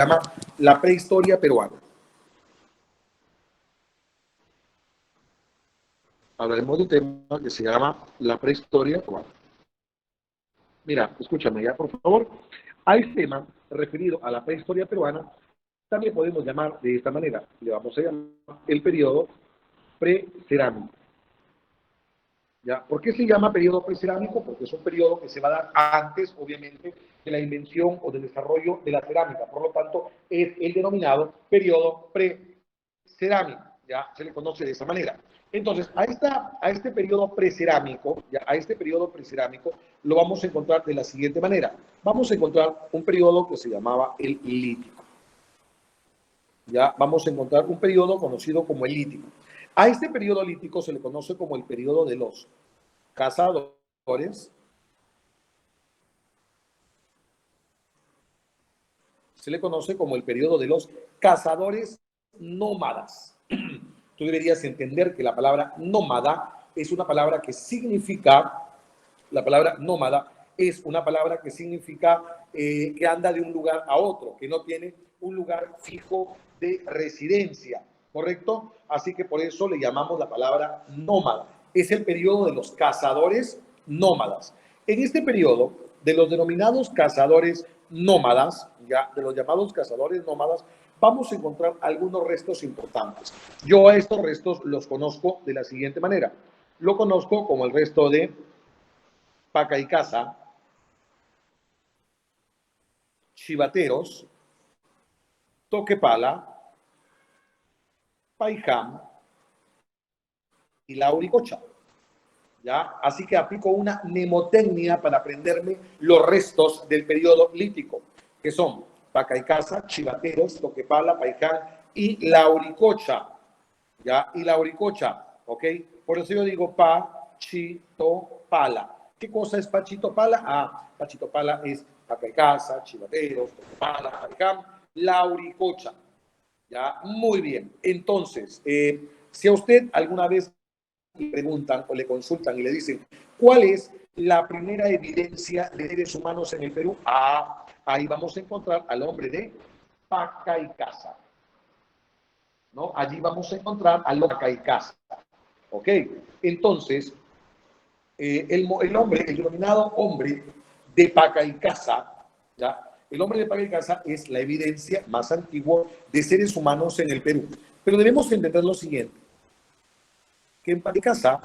llama la prehistoria peruana. Hablaremos de un tema que se llama la prehistoria peruana. Mira, escúchame ya, por favor. A este tema referido a la prehistoria peruana, también podemos llamar de esta manera. Le vamos a llamar el periodo precerámico. ¿Ya? ¿Por qué se llama periodo precerámico? Porque es un periodo que se va a dar antes, obviamente, de la invención o del desarrollo de la cerámica. Por lo tanto, es el denominado periodo precerámico. Ya se le conoce de esa manera. Entonces, a este periodo precerámico, ya, a este periodo precerámico, lo vamos a encontrar de la siguiente manera. Vamos a encontrar un periodo que se llamaba el lítico. Ya vamos a encontrar un periodo conocido como el lítico. A este periodo lítico se le conoce como el periodo de los cazadores, se le conoce como el periodo de los cazadores nómadas. Tú deberías entender que la palabra nómada es una palabra que significa, la palabra nómada es una palabra que significa que anda de un lugar a otro, que no tiene un lugar fijo de residencia, ¿correcto? Así que por eso le llamamos la palabra nómada. Es el periodo de los cazadores nómadas. En este periodo, de los denominados cazadores nómadas, ya de los llamados cazadores nómadas, vamos a encontrar algunos restos importantes. Yo a estos restos los conozco de la siguiente manera. Lo conozco como el resto de Pacaycasa, Chivateros, Toquepala, Paijam y Lauricocha. ¿Ya? Así que aplico una mnemotecnia para aprenderme los restos del periodo lítico, que son Pacaycasa, Chivateros, Toquepala, Paijam y Lauricocha. ¿Ya? Y Lauricocha, ¿ok? Por eso yo digo Pachito Pala. ¿Qué cosa es Pachito Pala? Ah, Pachito Pala es Pacaycasa, Chivateros, Toquepala, Paijam, Lauricocha. ¿Ya? Muy bien. Entonces, si a usted alguna vez le preguntan o le consultan y le dicen, ¿cuál es la primera evidencia de seres humanos en el Perú? Ah, ahí vamos a encontrar al hombre de Pacaycasa, ¿no? Allí vamos a encontrar al Pacaycasa, ¿ok? Entonces, el hombre, el denominado hombre de Pacaycasa, ¿ya? El hombre de Pacaycasa es la evidencia más antigua de seres humanos en el Perú. Pero debemos entender lo siguiente, que en Pacaycasa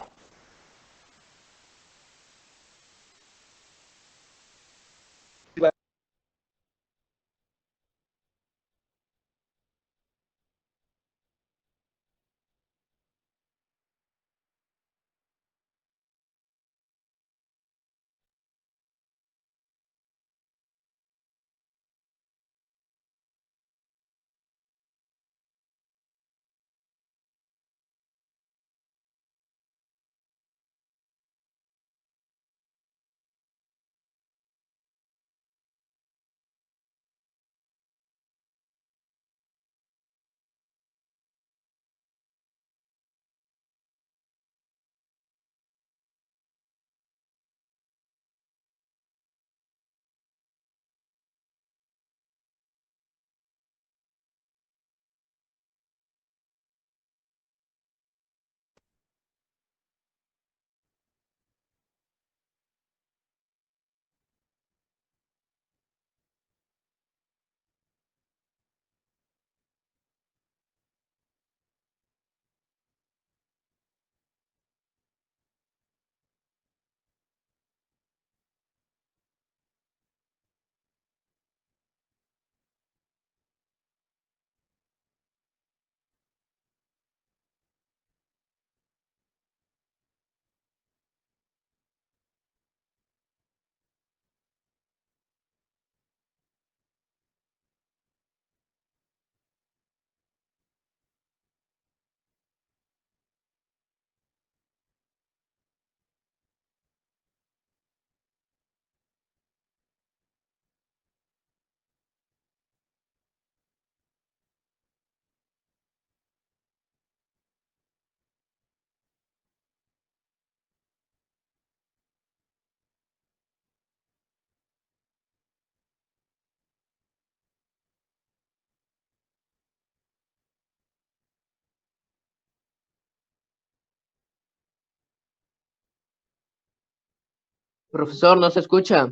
Profesor, no se escucha.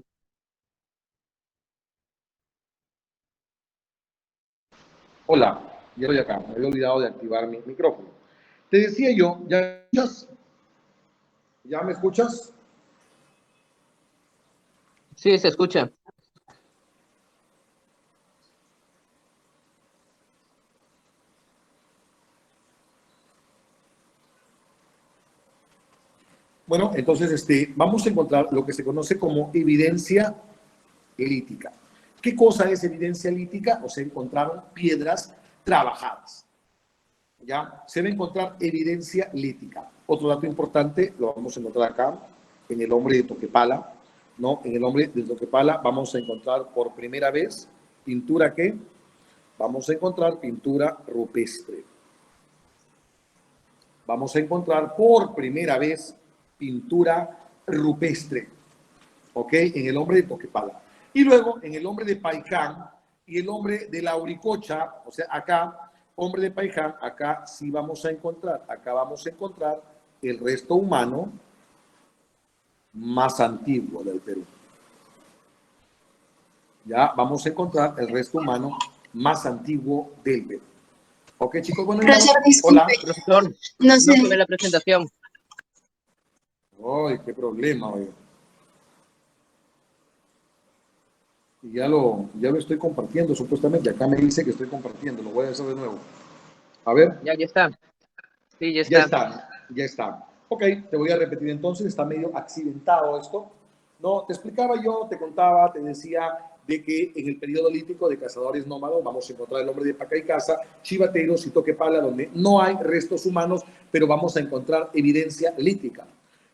Hola, ya estoy acá. Me había olvidado de activar mi micrófono. Te decía yo, ¿ya escuchas? ¿Ya me escuchas? Sí, se escucha. Bueno, entonces vamos a encontrar lo que se conoce como evidencia lítica. ¿Qué cosa es evidencia lítica? O sea, encontraron piedras trabajadas. ¿Ya? Se va a encontrar evidencia lítica. Otro dato importante lo vamos a encontrar acá, en el hombre de Toquepala. ¿No? En el hombre de Toquepala vamos a encontrar por primera vez pintura que vamos a encontrar pintura rupestre. Vamos a encontrar por primera vez pintura rupestre. ¿Ok? En el hombre de Toquepala. Y luego en el hombre de Paicán y el hombre de Lauricocha, o sea, acá, hombre de Paicán, acá sí vamos a encontrar, acá vamos a encontrar el resto humano más antiguo del Perú. Ya vamos a encontrar el resto humano más antiguo del Perú. Ok, chicos, bueno, Profesor, hola. disculpe, Profesor, no no se ve sé. la presentación. Ay, qué problema, oye. Y ya lo estoy compartiendo, supuestamente. Acá me dice que estoy compartiendo. Lo voy a hacer de nuevo. A ver. Ya está. Sí, ya Ya está. está, ya está. Ok, te voy a repetir entonces, está medio accidentado esto. No, te explicaba yo, te contaba, te decía de que en el periodo lítico de cazadores nómadas vamos a encontrar el hombre de Paca y Caza, Chivateros y Toquepala, donde no hay restos humanos, pero vamos a encontrar evidencia lítica.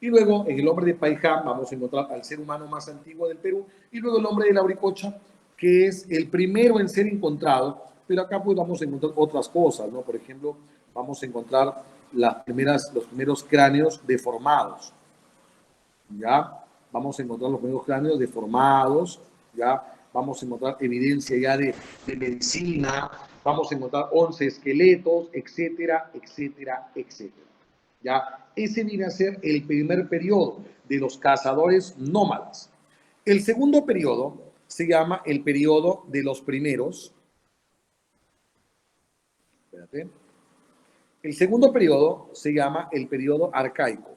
Y luego en el hombre de Paiján vamos a encontrar al ser humano más antiguo del Perú, y luego el hombre de Lauricocha, que es el primero en ser encontrado, pero acá pues vamos a encontrar otras cosas, ¿no? Por ejemplo, vamos a encontrar los primeros cráneos deformados, ¿ya? Vamos a encontrar los primeros cráneos deformados, ¿ya? Vamos a encontrar evidencia ya de medicina, vamos a encontrar 11 esqueletos, etcétera, etcétera, etcétera. ¿Ya? Ese viene a ser el primer periodo de los cazadores nómadas. El segundo periodo se llama el periodo de los primeros. Espérate. El segundo periodo se llama el periodo arcaico.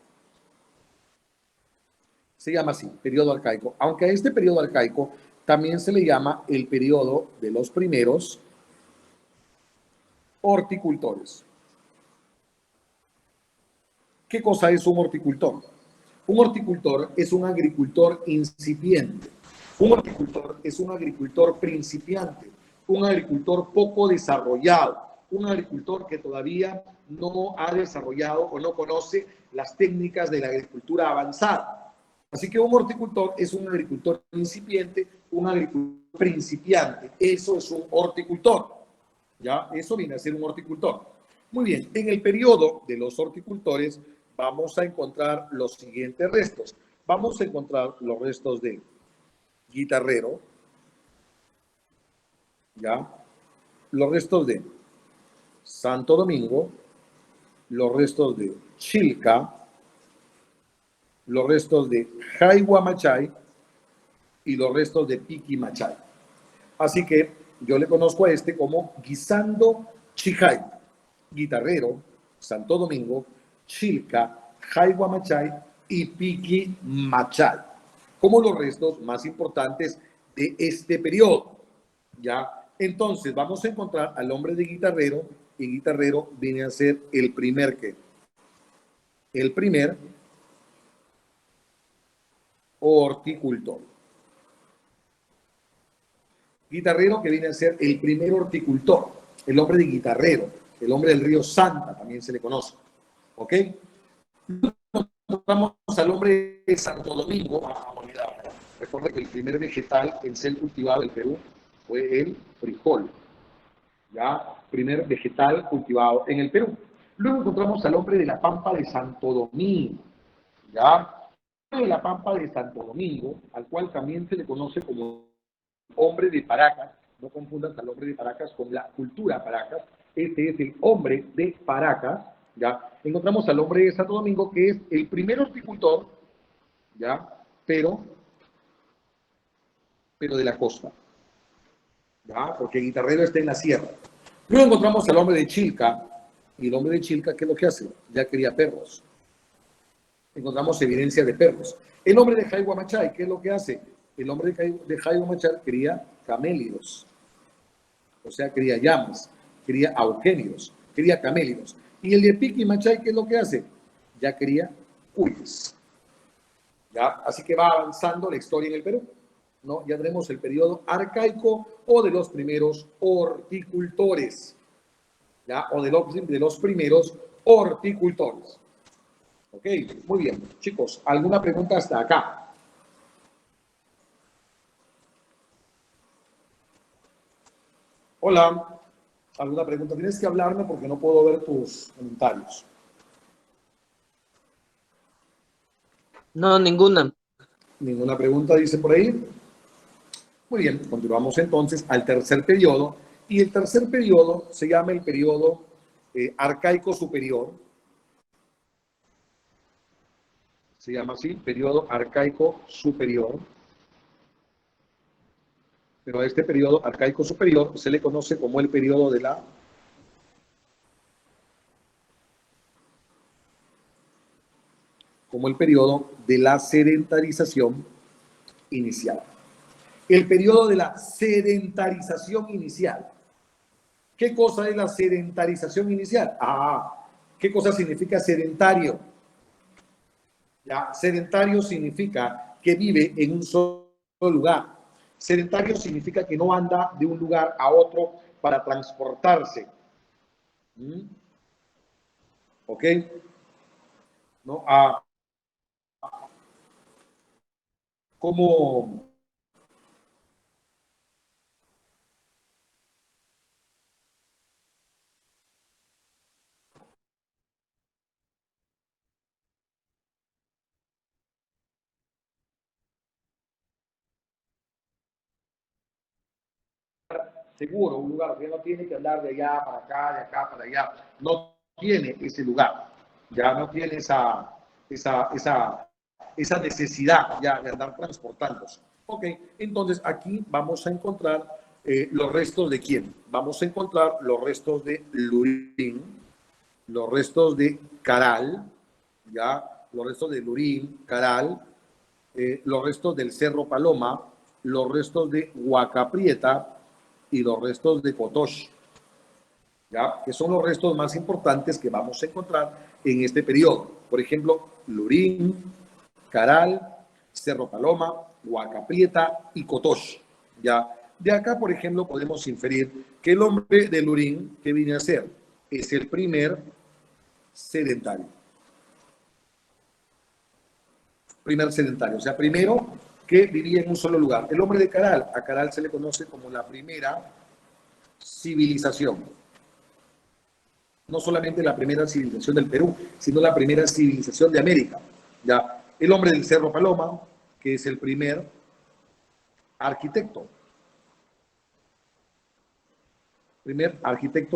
Se llama así, periodo arcaico. Aunque a este periodo arcaico también se le llama el periodo de los primeros horticultores. ¿Qué cosa es un horticultor? Un horticultor es un agricultor incipiente. Un horticultor es un agricultor principiante, un agricultor poco desarrollado, un agricultor que todavía no ha desarrollado o no conoce las técnicas de la agricultura avanzada. Así que un horticultor es un agricultor incipiente, un agricultor principiante. Eso es un horticultor. ¿Ya? Eso viene a ser un horticultor. Muy bien, en el periodo de los horticultores vamos a encontrar los siguientes restos. Vamos a encontrar los restos de guitarrero, ¿ya? Los restos de Santo Domingo, los restos de Chilca, los restos de Jaihuamachay y los restos de Piquimachay. Así que yo le conozco a este como Guisando Chijay, guitarrero, Santo Domingo, Chilca, Jaihuamachay y Piquimachay, como los restos más importantes de este periodo. ¿Ya? Entonces vamos a encontrar al hombre de guitarrero, y guitarrero viene a ser el primer que, el primer horticultor. Guitarrero que viene a ser el primer horticultor, el hombre de guitarrero, el hombre del río Santa, también se le conoce. ¿Ok? Vamos al hombre de Santo Domingo. Recuerda que el primer vegetal en ser cultivado en el Perú fue el frijol. ¿Ya? Primer vegetal cultivado en el Perú. Luego encontramos al hombre de la Pampa de Santo Domingo. ¿Ya? De la Pampa de Santo Domingo, al cual también se le conoce como hombre de Paracas. No confundas al hombre de Paracas con la cultura Paracas. Este es el hombre de Paracas. ¿Ya? Encontramos al hombre de Santo Domingo, que es el primer horticultor, ¿ya? pero de la costa, ¿ya? Porque Guitarrero está en la sierra. Luego encontramos al hombre de Chilca, y el hombre de Chilca, ¿qué es lo que hace? Ya quería perros. Encontramos evidencia de perros. El hombre de Jaihuamachay, ¿qué es lo que hace? El hombre de Jaihuamachay quería camélidos, o sea, quería llamas, quería auquenios, quería camélidos. Y el de Piquimachay, ¿qué es lo que hace? Ya quería cuyes. ¿Ya? Así que va avanzando la historia en el Perú, ¿no? Ya tenemos el periodo arcaico o de los primeros horticultores, ¿ya? O de los primeros horticultores. Ok, muy bien. Chicos, ¿alguna pregunta hasta acá? Hola, ¿alguna pregunta? Tienes que hablarme porque no puedo ver tus comentarios. No, ninguna. ¿Ninguna pregunta dice por ahí? Muy bien, continuamos entonces al tercer periodo. Y el tercer periodo se llama el periodo arcaico superior. Se llama así, periodo arcaico superior. Pero a este periodo arcaico superior se le conoce como el periodo de la sedentarización inicial. El periodo de la sedentarización inicial. ¿Qué cosa es la sedentarización inicial? ¿Qué cosa significa sedentario? Ya, sedentario significa que vive en un solo lugar. Sedentario significa que no anda de un lugar a otro para transportarse. ¿Ok? ¿No? Como seguro, un lugar que no tiene que andar de allá para acá, de acá para allá. No tiene ese lugar. Ya no tiene esa necesidad ya de andar transportándose. Ok, entonces aquí vamos a encontrar los restos de quién. Vamos a encontrar los restos de Lurín, los restos de Caral, ya, los restos de Lurín, Caral, los restos del Cerro Paloma, los restos de Huacaprieta y los restos de Cotoche, ¿ya? Que son los restos más importantes que vamos a encontrar en este periodo. Por ejemplo, Lurín, Caral, Cerro Paloma, Huacaprieta y Cotoche, ¿ya? De acá, por ejemplo, podemos inferir que el hombre de Lurín, ¿qué viene a ser? Es el primer sedentario. Primer sedentario, o sea, primero que vivía en un solo lugar. El hombre de Caral, a Caral se le conoce como la primera civilización. No solamente la primera civilización del Perú, sino la primera civilización de América. ¿Ya? El hombre del Cerro Paloma, que es el primer arquitecto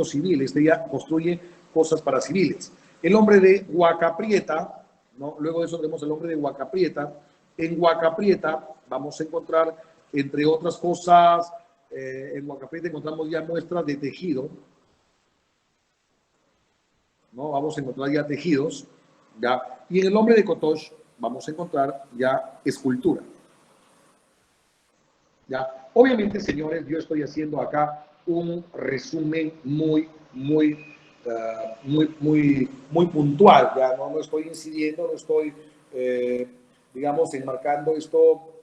civil, este ya construye cosas para civiles. El hombre de Huacaprieta, ¿no? Luego de eso tenemos el hombre de Huacaprieta. En Huacaprieta vamos a encontrar, entre otras cosas, en Huacaprieta encontramos ya muestras de tejido, ¿no? Vamos a encontrar ya tejidos, ¿ya? Y en el hombre de Cotoche vamos a encontrar ya escultura, ¿ya? Obviamente, señores, yo estoy haciendo acá un resumen muy puntual, ya no estoy incidiendo, no estoy, digamos, enmarcando esto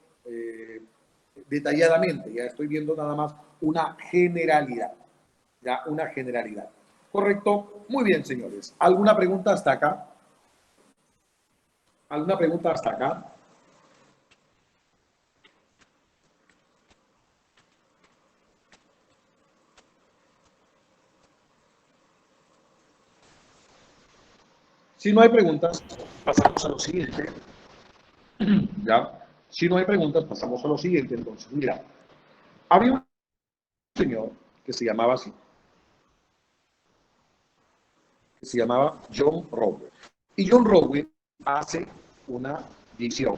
detalladamente, ya estoy viendo nada más una generalidad, ya una generalidad. ¿Correcto? Muy bien, señores. ¿Alguna pregunta hasta acá? ¿Alguna pregunta hasta acá? Si no hay preguntas, pasamos a lo siguiente. ¿Ya? Si no hay preguntas, pasamos a lo siguiente. Entonces, mira, había un señor que se llamaba así, que se llamaba John Rowe. Y John Rowe hace una visión.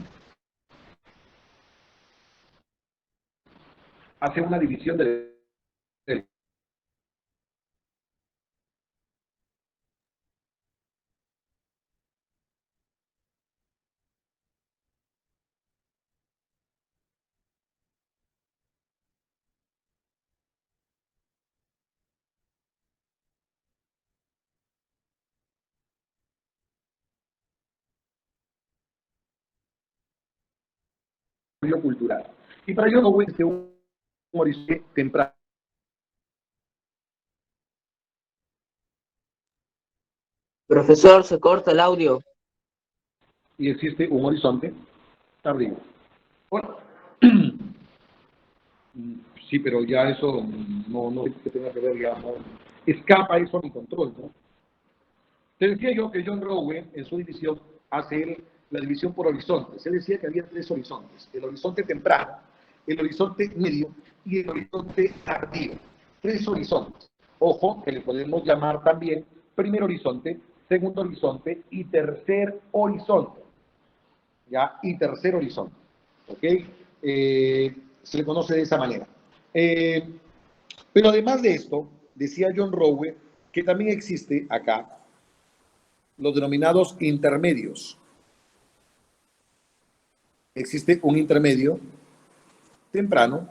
hace una división del cultural. Y para ello no voy a un horizonte temprano. Profesor, se corta el audio. Y existe un horizonte tardío. Bueno, sí, pero ya eso no sé qué tenga que ver, ya no, escapa eso a mi control, ¿no? Te decía yo que John Rowe, en su división, hace la división por horizontes. Él decía que había 3 horizontes: el horizonte temprano, el horizonte medio y el horizonte tardío. 3 horizontes. Ojo, que le podemos llamar también primer horizonte, segundo horizonte y tercer horizonte. ¿Ya? Y tercer horizonte. ¿Ok? Se le conoce de esa manera. Pero además de esto, decía John Rowe que también existe acá los denominados intermedios. Existe un intermedio temprano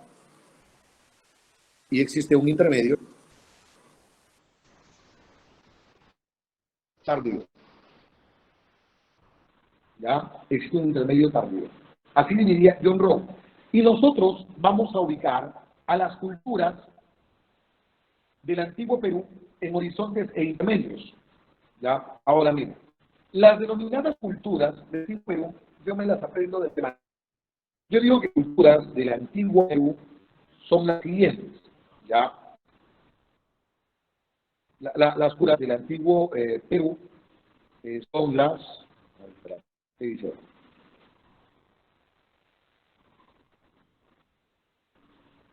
y existe un intermedio tardío. ¿Ya? Existe un intermedio tardío. Así diría John Rowe. Y nosotros vamos a ubicar a las culturas del antiguo Perú en horizontes e intermedios. ¿Ya? Ahora mira, las denominadas culturas del antiguo Perú, yo me las aprendo de tema. Yo digo que culturas del antiguo Perú son las siguientes. ¿Ya? Las culturas del antiguo Perú son las... Espera, ¿qué dice?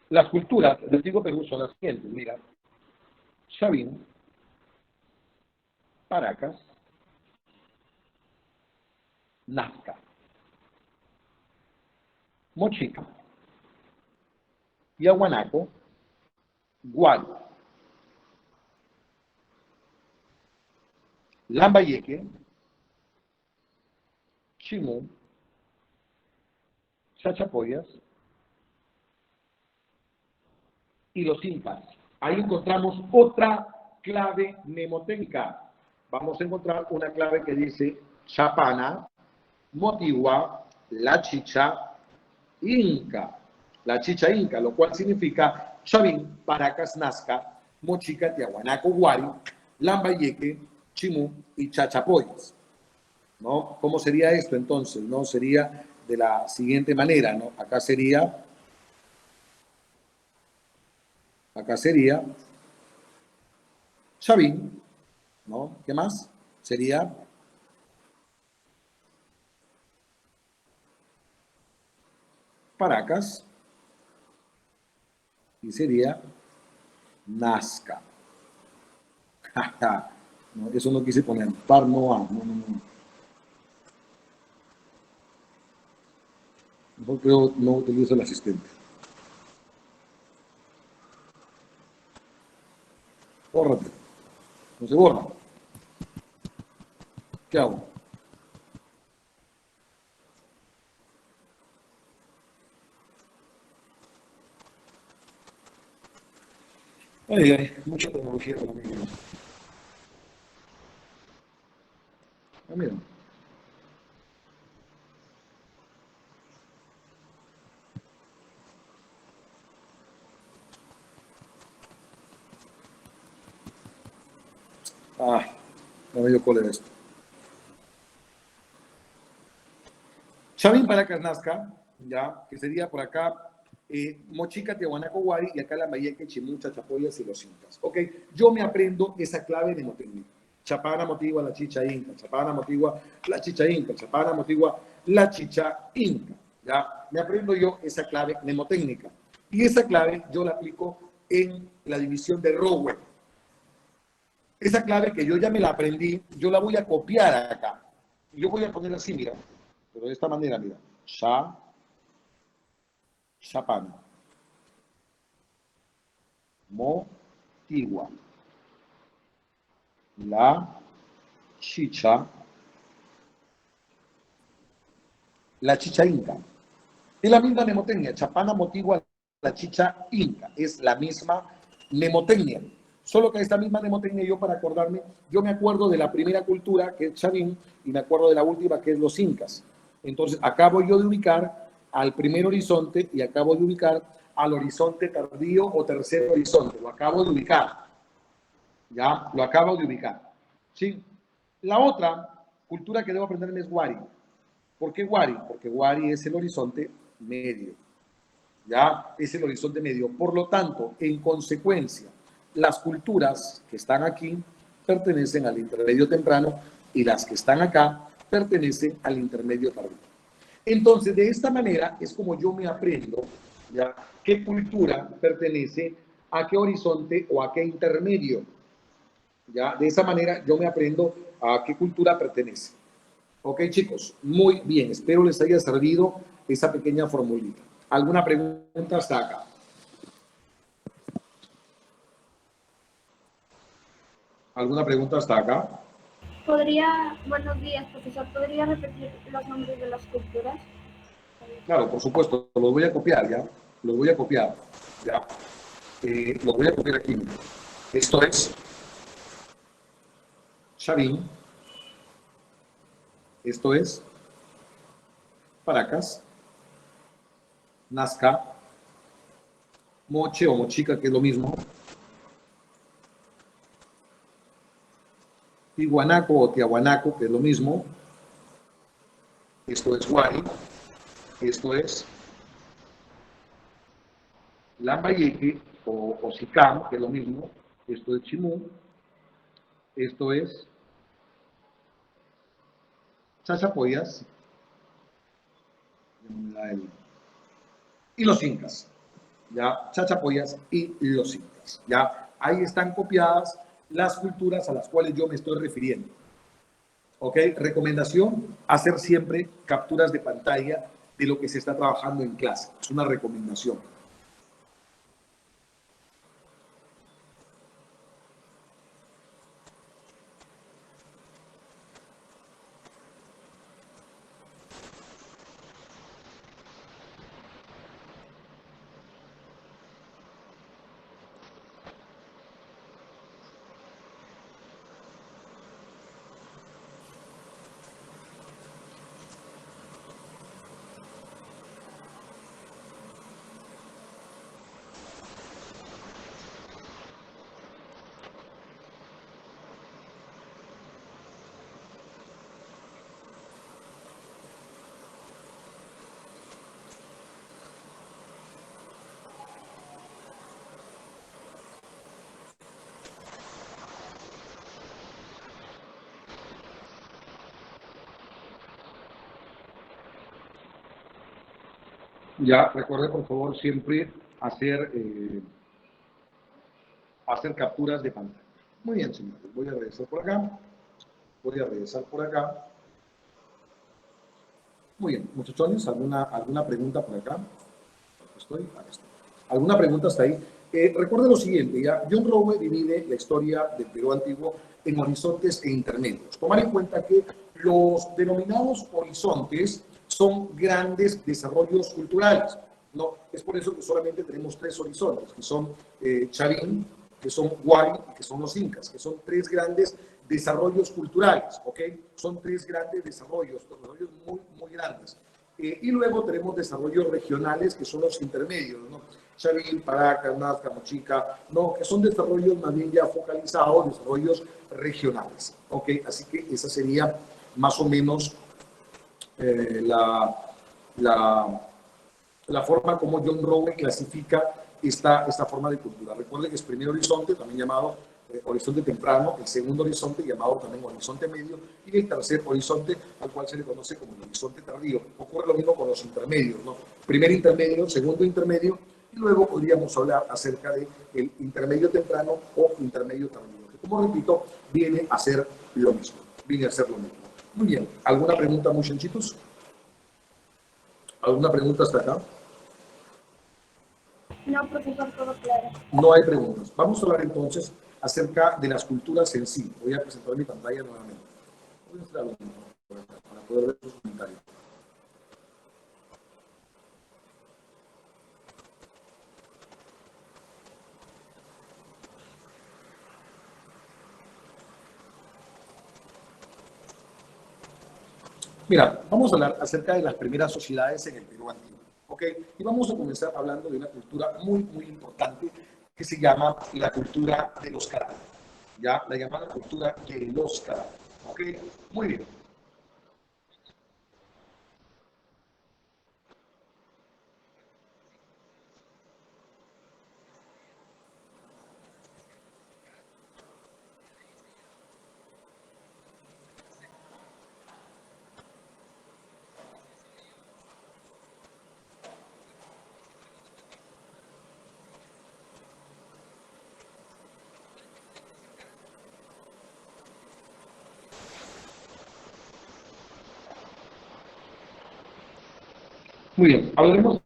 Las culturas del antiguo Perú son las siguientes. Mira, Chavín, Paracas, Nazca, Mochica, Yahuanaco, Gual, Lambayeque, Chimú, Chachapoyas y los Incas. Ahí encontramos otra clave mnemotécnica. Vamos a encontrar una clave que dice Chapana, Motigua, La Chicha, Inca. La Chicha Inca, lo cual significa Chavín, Paracas, Nazca, Mochica, Tiahuanaco, Guari, Lambayeque, Chimú y Chachapoyas. ¿No? ¿Cómo sería esto entonces? ¿No? Sería de la siguiente manera, ¿no? Acá sería Chavín, ¿no? ¿Qué más? Sería Paracas y sería Nazca. No, eso no quise poner. Par no, no. Mejor creo no utilizo el asistente. Bórrate. No se borra. ¿Qué hago? Ay, mucha tecnología para mí. Ah, mira. Ah, no me dio cólera esto. Chavín Paracas Nazca, ya, que sería por acá Mochica, Tiahuanaco, Guari, y acá Lambayeque, Chimú, Chachapoyas y los Incas. Ok, yo me aprendo esa clave mnemotécnica. Chapana motigua la chicha inca, Chapana motigua la chicha inca, Chapana motigua la chicha inca. Ya, me aprendo yo esa clave mnemotécnica. Y esa clave yo la aplico en la división de Rowe. Esa clave que yo ya me la aprendí, yo la voy a copiar acá. Yo voy a poner así, mira, pero de esta manera, mira. Chapana. motigua. La chicha inca. Es la misma mnemotecnia, chapana, motigua, la chicha inca. Es la misma mnemotecnia. Solo que esta misma mnemotecnia, yo para acordarme, yo me acuerdo de la primera cultura, que es Chavín, y me acuerdo de la última, que es los incas. Entonces, acabo yo de ubicar al primer horizonte y acabo de ubicar al horizonte tardío o tercer horizonte. Lo acabo de ubicar. Ya, lo acabo de ubicar. ¿Sí? La otra cultura que debo aprenderme es Wari. ¿Por qué Wari? Porque Wari es el horizonte medio. Ya, es el horizonte medio. Por lo tanto, en consecuencia, las culturas que están aquí pertenecen al intermedio temprano y las que están acá pertenecen al intermedio tardío. Entonces, de esta manera es como yo me aprendo, ¿ya?, qué cultura pertenece a qué horizonte o a qué intermedio. ¿Ya? De esa manera yo me aprendo a qué cultura pertenece. Ok, chicos, muy bien. Espero les haya servido esa pequeña formulita. ¿Alguna pregunta hasta acá? ¿Alguna pregunta hasta acá? Buenos días, profesor, ¿podría repetir los nombres de las culturas? Claro, por supuesto, los voy a copiar, ¿ya? Los voy a copiar, ¿ya? Los voy a copiar aquí. Esto es Chavín. Esto es Paracas, Nazca, Moche o Mochica, que es lo mismo, Tihuanaco o Tiahuanaco, que es lo mismo. Esto es Guari. Esto es Lambayeque o Sicam, que es lo mismo. Esto es Chimú. Esto es Chachapoyas. Y los incas. ¿Ya? Chachapoyas y los incas. ¿Ya? Ahí están copiadas las culturas a las cuales yo me estoy refiriendo. ¿Ok? Recomendación, hacer siempre capturas de pantalla de lo que se está trabajando en clase. Es una recomendación. Ya, recuerde por favor siempre hacer capturas de pantalla. Muy bien, señores. Voy a regresar por acá. Voy a regresar por acá. Muy bien, muchachones, ¿alguna pregunta por acá? Acá estoy. ¿Alguna pregunta hasta ahí? Recuerden lo siguiente, ya, John Rowe divide la historia del Perú antiguo en horizontes e intermedios. Tomar en cuenta que los denominados horizontes son grandes desarrollos culturales, ¿no? Es por eso que solamente tenemos 3 horizontes, que son Chavín, que son Wari y que son los incas, que son 3 grandes desarrollos culturales, ¿ok? Son 3 grandes desarrollos muy, muy grandes. Y luego tenemos desarrollos regionales, que son los intermedios, ¿no? Chavín, Paracas, Nazca, Mochica, ¿no? Que son desarrollos más bien ya focalizados, desarrollos regionales, ¿ok? Así que esa sería más o menos la forma como John Rowe clasifica esta forma de cultura. Recuerden que es primer horizonte, también llamado horizonte temprano, el segundo horizonte llamado también horizonte medio y el tercer horizonte al cual se le conoce como el horizonte tardío. Ocurre lo mismo con los intermedios, ¿no? Primer intermedio, segundo intermedio y luego podríamos hablar acerca del intermedio temprano o intermedio tardío, que como repito, viene a ser lo mismo. Muy bien, ¿alguna pregunta, muchachitos? ¿Alguna pregunta hasta acá? No, profesor, todo claro. No hay preguntas. Vamos a hablar entonces acerca de las culturas en sí. Voy a presentar mi pantalla nuevamente. Voy a hacer algo para poder ver sus comentarios. Mira, vamos a hablar acerca de las primeras sociedades en el Perú antiguo, ¿ok? Y vamos a comenzar hablando de una cultura muy, muy importante que se llama la cultura de los Caral, ¿ya? La llamada cultura de los Caral, ¿ok? Muy bien. Muy bien, hablaremos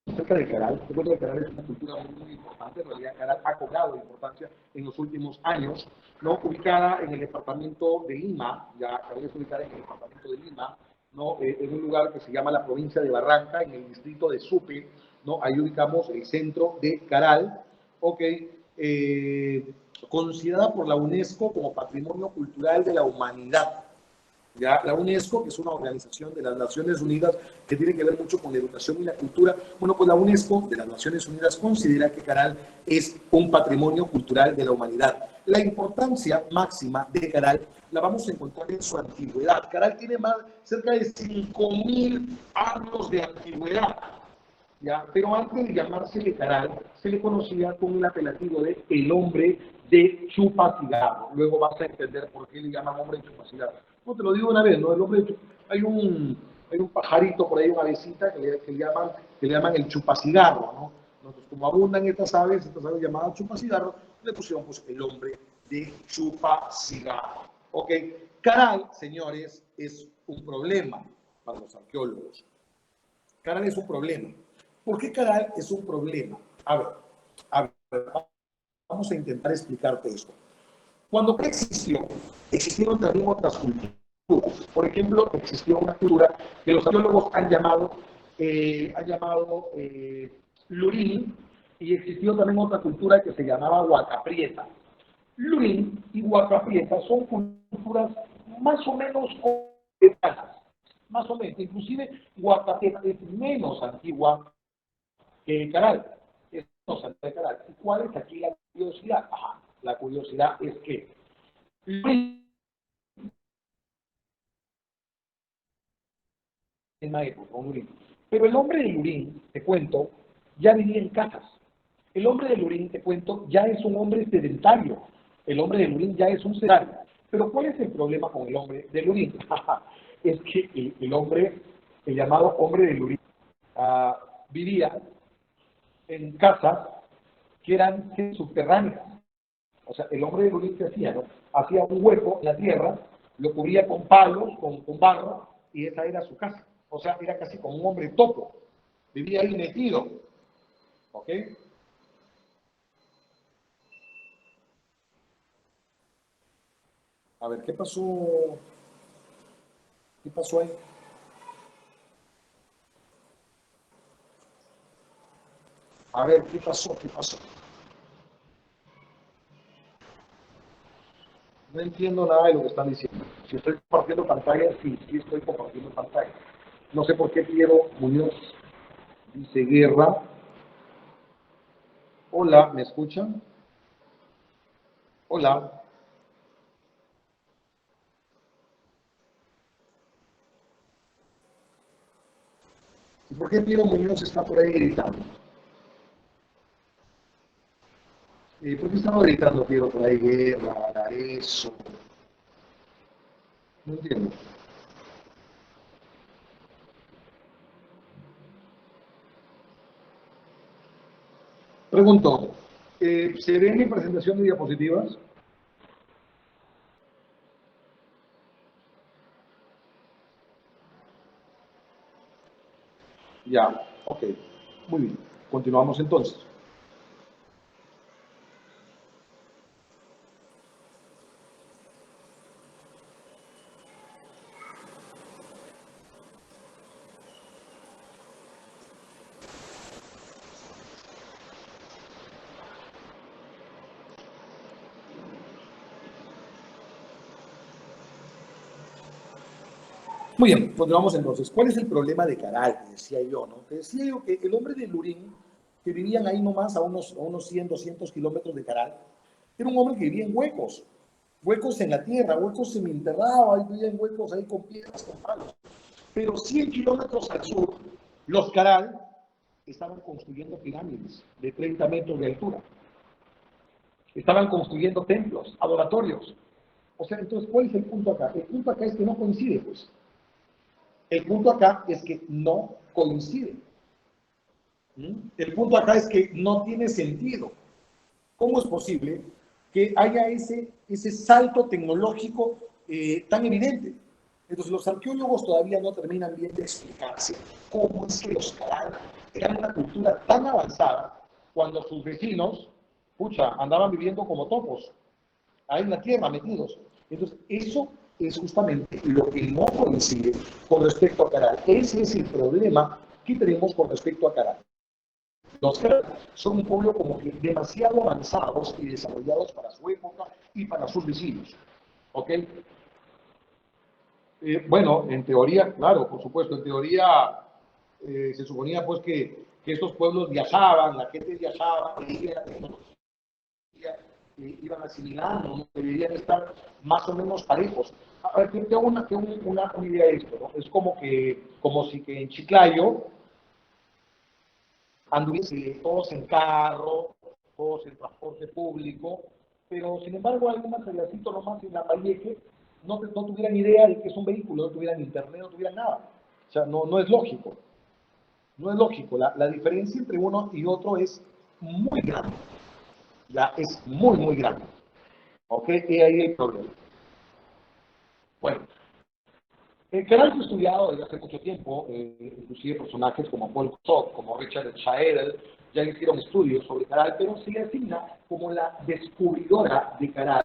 acerca de Caral. Recuerdo que Caral es una cultura muy, muy importante. En realidad, Caral ha cobrado importancia en los últimos años, ¿no? Ubicada en el departamento de Lima, ya Caral es ubicada en el departamento de Lima, ¿no? En un lugar que se llama la provincia de Barranca, en el distrito de Supe, ¿no? Ahí ubicamos el centro de Caral, ¿ok? Considerada por la UNESCO como Patrimonio Cultural de la Humanidad. Ya, la UNESCO, que es una organización de las Naciones Unidas que tiene que ver mucho con la educación y la cultura, bueno, pues la UNESCO de las Naciones Unidas considera que Caral es un patrimonio cultural de la humanidad. La importancia máxima de Caral la vamos a encontrar en su antigüedad. Caral tiene cerca de 5.000 años de antigüedad. ¿Ya? Pero antes de llamársele Caral, se le conocía con el apelativo de el hombre de chupacigarro. Luego vas a entender por qué le llaman hombre de chupacigarro. No te lo digo una vez, ¿no? El hombre de hay un pajarito por ahí, una avecita que le llaman el chupacigarro, ¿no? Entonces, como abundan estas aves llamadas chupacigarro, le pusieron pues, el hombre de chupacigarro. ¿Ok? Caral, señores, es un problema para los arqueólogos. Caral es un problema. ¿Por qué Caral es un problema? A ver, vamos a intentar explicarte esto. Cuando existió, existieron también otras culturas. Por ejemplo, existió una cultura que los arqueólogos han llamado Lurín, y existió también otra cultura que se llamaba Huacaprieta. Lurín y Huacaprieta son culturas más o menos contemporáneas, más o menos. Inclusive Huacaprieta es menos antigua que Caral. Es menos antigua que Caral. ¿Y cuál es aquí la curiosidad? Ajá, la curiosidad es que Lurín en la época, un Lurín. Pero el hombre de Lurín, te cuento, ya vivía en casas. El hombre de Lurín, te cuento, ya es un hombre sedentario. El hombre de Lurín ya es un sedentario. Pero ¿cuál es el problema con el hombre de Lurín? Es que el hombre, el llamado hombre de Lurín, vivía en casas que eran subterráneas. O sea, el hombre de Lurín que hacía, ¿no? Hacía un hueco en la tierra, lo cubría con palos, con barro, y esa era su casa. O sea, era casi como un hombre topo. Vivía ahí metido. ¿Ok? A ver, ¿qué pasó? ¿Qué pasó ahí? A ver, ¿qué pasó? ¿Qué pasó? No entiendo nada de lo que están diciendo. Si estoy compartiendo pantalla, sí, sí estoy compartiendo pantalla. No sé por qué Piero Muñoz dice guerra. Hola, ¿me escuchan? Hola. ¿Y por qué Piero Muñoz está por ahí gritando? ¿Por qué estaba gritando Piero por ahí guerra, eso? No entiendo. Pregunto, ¿se ve mi presentación de diapositivas? Ya, ok. Muy bien. Continuamos entonces. Muy bien, continuamos entonces. ¿Cuál es el problema de Caral? Que decía yo, ¿no? Que decía yo que el hombre de Lurín, que vivían ahí nomás a unos 100, 200 kilómetros de Caral, era un hombre que vivía en huecos, huecos en la tierra, huecos semienterrados, ahí vivía en huecos ahí con piedras, con palos. Pero 100 kilómetros al sur, los Caral estaban construyendo pirámides de 30 metros de altura. Estaban construyendo templos, adoratorios. O sea, entonces, ¿cuál es el punto acá? El punto acá es que no coincide, pues. El punto acá es que no coincide. El punto acá es que no tiene sentido. ¿Cómo es posible que haya ese salto tecnológico tan evidente? Entonces, los arqueólogos todavía no terminan bien de explicarse cómo es que los Caral eran una cultura tan avanzada cuando sus vecinos, pucha, andaban viviendo como topos, ahí en la tierra metidos. Entonces, eso es justamente lo que no coincide con respecto a Caral. Ese es el problema que tenemos con respecto a Caral. Los Caral son un pueblo como que demasiado avanzados y desarrollados para su época y para sus vecinos. ¿Ok? Bueno, en teoría, claro, por supuesto, en teoría se suponía pues que estos pueblos viajaban, la gente viajaba, veía la tecnología, iban asimilando, ¿no? Deberían estar más o menos parejos. A ver, te hago una idea de esto, ¿no? Es como si que en Chiclayo anduviese todos en carro, todos en transporte público, pero sin embargo hay un materialcito nomás en la Payeque, no tuvieran idea de que es un vehículo, no tuvieran internet, no tuvieran nada. O sea, no es lógico. No es lógico. La diferencia entre uno y otro es muy grande. Ya es muy, muy grande. ¿Ok? Y ahí el problema. Bueno, el canal fue estudiado desde hace mucho tiempo, inclusive personajes como Paul Koch, como Richard Schaedel, ya hicieron estudios sobre Caral, pero se le asigna como la descubridora de Caral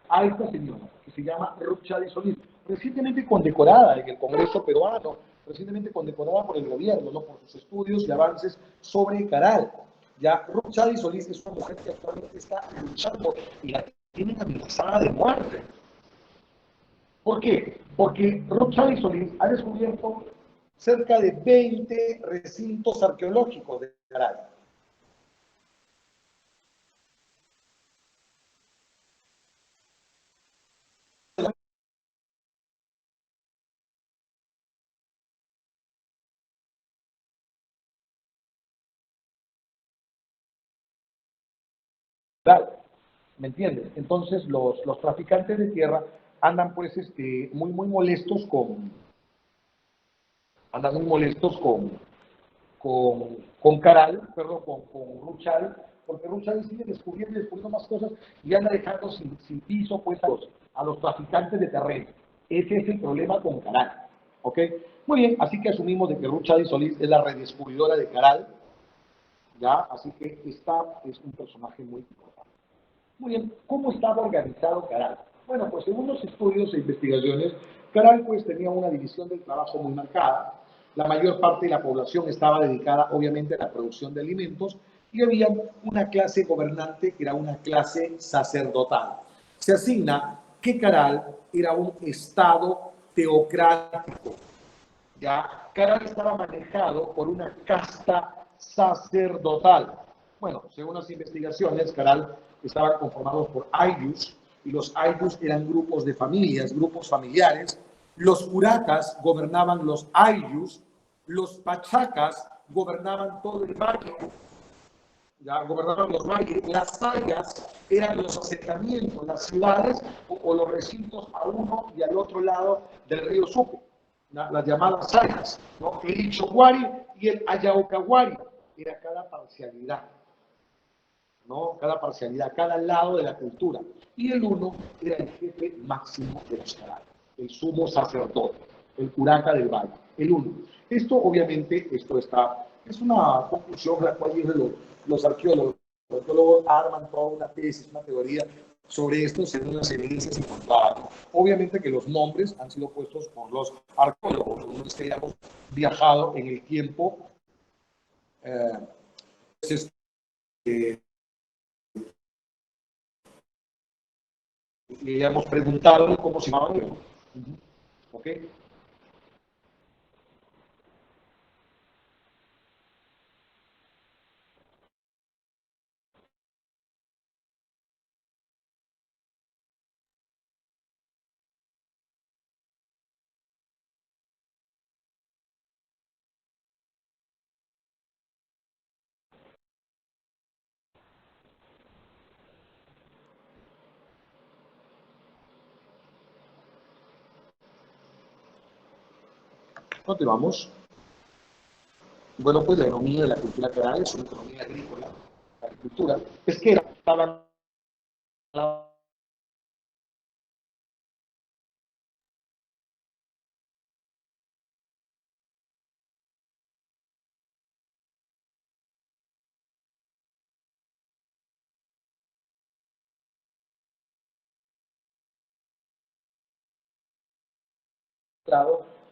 a esta señora, que se llama Ruth Chade Solís, recientemente condecorada en el Congreso peruano, recientemente condecorada por el gobierno, ¿no? Por sus estudios y avances sobre Caral. Ya Ruth Chade Solís es una mujer que actualmente está luchando y la tienen amenazada de muerte. ¿Por qué? Porque Ruth Chade Solís ha descubierto cerca de 20 recintos arqueológicos de Caral. ¿Me entiendes? Entonces los traficantes de tierra andan pues muy, muy molestos andan muy molestos con Caral, perdón, con Ruchal, porque Ruchal sigue descubriendo más cosas y anda dejando sin piso pues a los traficantes de terreno. Ese es el problema con Caral. ¿Ok? Muy bien, así que asumimos de que Ruchal Solís es la redescubridora de Caral, ¿ya? Así que esta es un personaje muy importante. Muy bien, ¿cómo estaba organizado Caral? Bueno, pues según los estudios e investigaciones, Caral pues tenía una división del trabajo muy marcada. La mayor parte de la población estaba dedicada obviamente a la producción de alimentos y había una clase gobernante que era una clase sacerdotal. Se asigna que Caral era un estado teocrático. Ya Caral estaba manejado por una casta sacerdotal. Bueno, según las investigaciones, Caral estaban conformados por ayllus, y los ayllus eran grupos de familias, grupos familiares. Los curacas gobernaban los ayllus, los pachacas gobernaban todo el valle, ya gobernaban los valles, las sayas eran los asentamientos, las ciudades o los recintos a uno y al otro lado del río Suco, las llamadas sayas, ¿no? El Ichoguari y el Ayaucaguari, era cada parcialidad, ¿no? Cada parcialidad, cada lado de la cultura. Y el uno era el jefe máximo de los carayos, el sumo sacerdote, el curaca del valle, el uno. Esto, obviamente, es una conclusión la cual los arqueólogos. Los arqueólogos arman toda una tesis, una teoría sobre esto según las evidencias encontradas. Obviamente que los nombres han sido puestos por los arqueólogos, los que hayamos viajado en el tiempo. Pues, le hemos preguntado cómo se llamaban. ¿Ok? Continuamos. Bueno, pues la economía de la cultura caral es una economía agrícola, agricultura pesquera. Estaban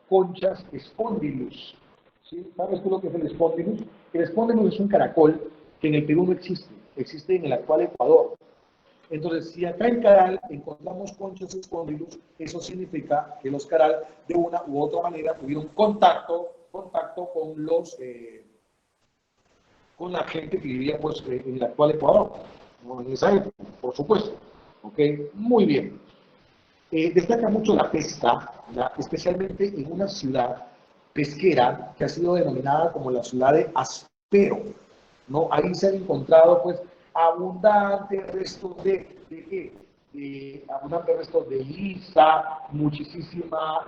conchas spondylus. ¿Sí? ¿Sabes tú lo que es el spondylus? El spondylus es un caracol que en el Perú no existe, existe en el actual Ecuador. Entonces, si acá en Caral encontramos conchas spondylus, eso significa que los Caral de una u otra manera tuvieron contacto con la gente que vivía pues, en el actual Ecuador, ¿no? En esa época, por supuesto. ¿Ok? Muy bien. Destaca mucho la pesca, ¿ya? Especialmente en una ciudad pesquera que ha sido denominada como la ciudad de Aspero, ¿no? Ahí se han encontrado pues abundantes restos abundantes restos de lisa, muchísima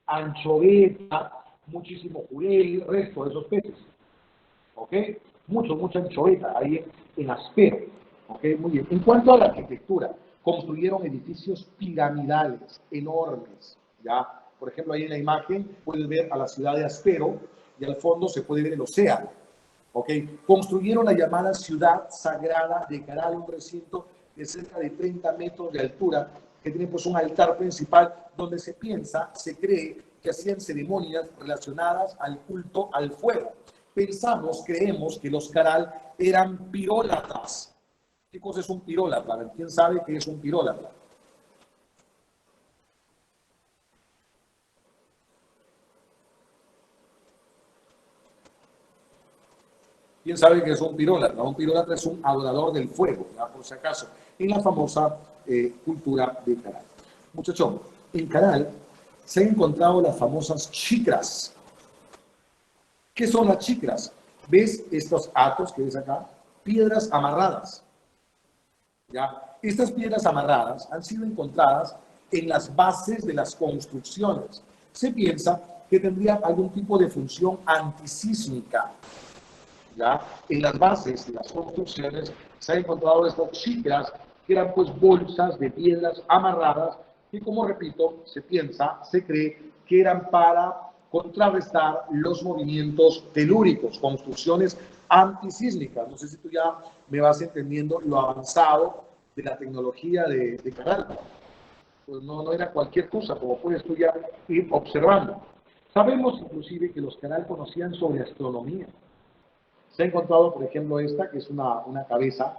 anchoveta, muchísimo jurel, resto de esos peces. ¿Ok? Mucha anchoveta ahí en Aspero. ¿Ok? Muy bien. En cuanto a la arquitectura, construyeron edificios piramidales enormes. ¿Ya? Por ejemplo, ahí en la imagen puedes ver a la ciudad de Aspero y al fondo se puede ver el océano. ¿Ok? Construyeron la llamada ciudad sagrada de Caral, un recinto de cerca de 30 metros de altura que tiene pues un altar principal donde se piensa, se cree que hacían ceremonias relacionadas al culto al fuego. Creemos que los Caral eran pirólatas. ¿Qué cosa es un pirólata? ¿Quién sabe qué es un pirólata? ¿Quién sabe qué es un pirólata? Un pirólata es un adorador del fuego, ¿ya? Por si acaso, en la famosa cultura de Caral. Muchachón, en Caral se han encontrado las famosas chicras. ¿Qué son las chicras? ¿Ves estos atos que ves acá? Piedras amarradas. ¿Ya? Estas piedras amarradas han sido encontradas en las bases de las construcciones. Se piensa que tendrían algún tipo de función antisísmica. ¿Ya? En las bases de las construcciones se han encontrado estas chicras que eran pues bolsas de piedras amarradas que, como repito, se piensa, se cree que eran para contrarrestar los movimientos telúricos, construcciones antisísmicas. No sé si tú ya me vas entendiendo lo avanzado de la tecnología de Caral. Pues no era cualquier cosa, como puedes tú ya ir observando. Sabemos inclusive que los Caral conocían sobre astronomía. Se ha encontrado, por ejemplo, esta, que es una cabeza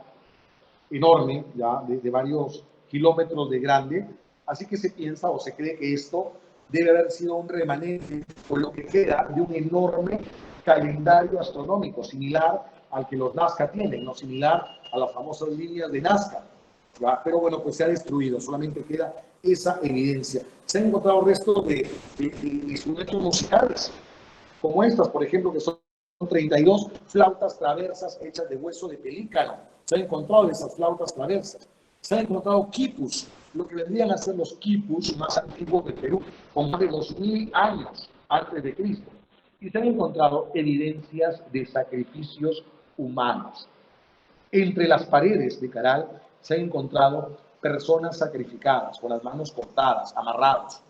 enorme, ya de varios kilómetros de grande, así que se piensa o se cree que esto debe haber sido un remanente o lo que queda de un enorme calendario astronómico, similar al que los Nazca tienen, no similar a las famosas líneas de Nazca. ¿Ya? Pero bueno, pues se ha destruido, solamente queda esa evidencia. Se han encontrado restos de instrumentos musicales, como estas, por ejemplo, que son 32 flautas traversas hechas de hueso de pelícano. Se han encontrado esas flautas traversas. Se han encontrado quipus, lo que vendrían a ser los quipus más antiguos de Perú, con más de 2000 años antes de Cristo. Y se han encontrado evidencias de sacrificios humanos. Entre las paredes de Caral se han encontrado personas sacrificadas, con las manos cortadas, amarrados,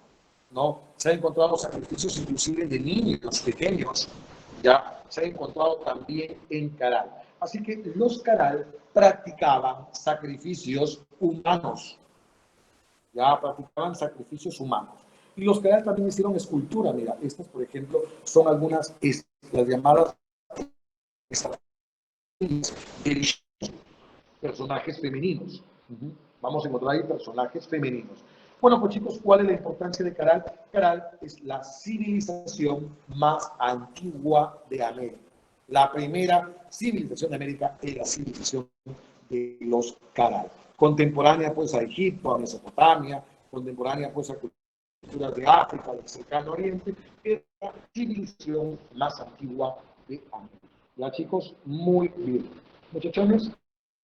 ¿no? Se han encontrado sacrificios inclusive de niños pequeños, ¿ya? Se ha encontrado también en Caral. Así que los Caral practicaban sacrificios humanos, ¿ya? Practicaban sacrificios humanos. Y los Caral también hicieron escultura, mira, estas por ejemplo son algunas, las llamadas de personajes femeninos. Vamos a encontrar ahí personajes femeninos. Bueno, pues chicos, ¿cuál es la importancia de Caral? Caral es la civilización más antigua de América. La primera civilización de América es la civilización de los Caral. Contemporánea pues a Egipto, a Mesopotamia, contemporánea pues a culturas de África, del cercano oriente, es la civilización más antigua de América. Ya chicos, muy bien. Muchachones,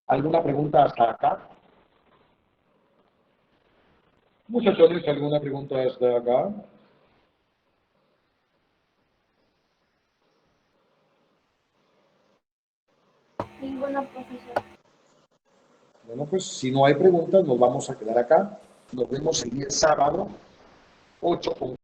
¿alguna pregunta hasta acá? Muchachones, ¿alguna pregunta hasta acá? Ninguna, profesor. Bueno, pues si no hay preguntas, nos vamos a quedar acá. Nos vemos el día sábado, 8 con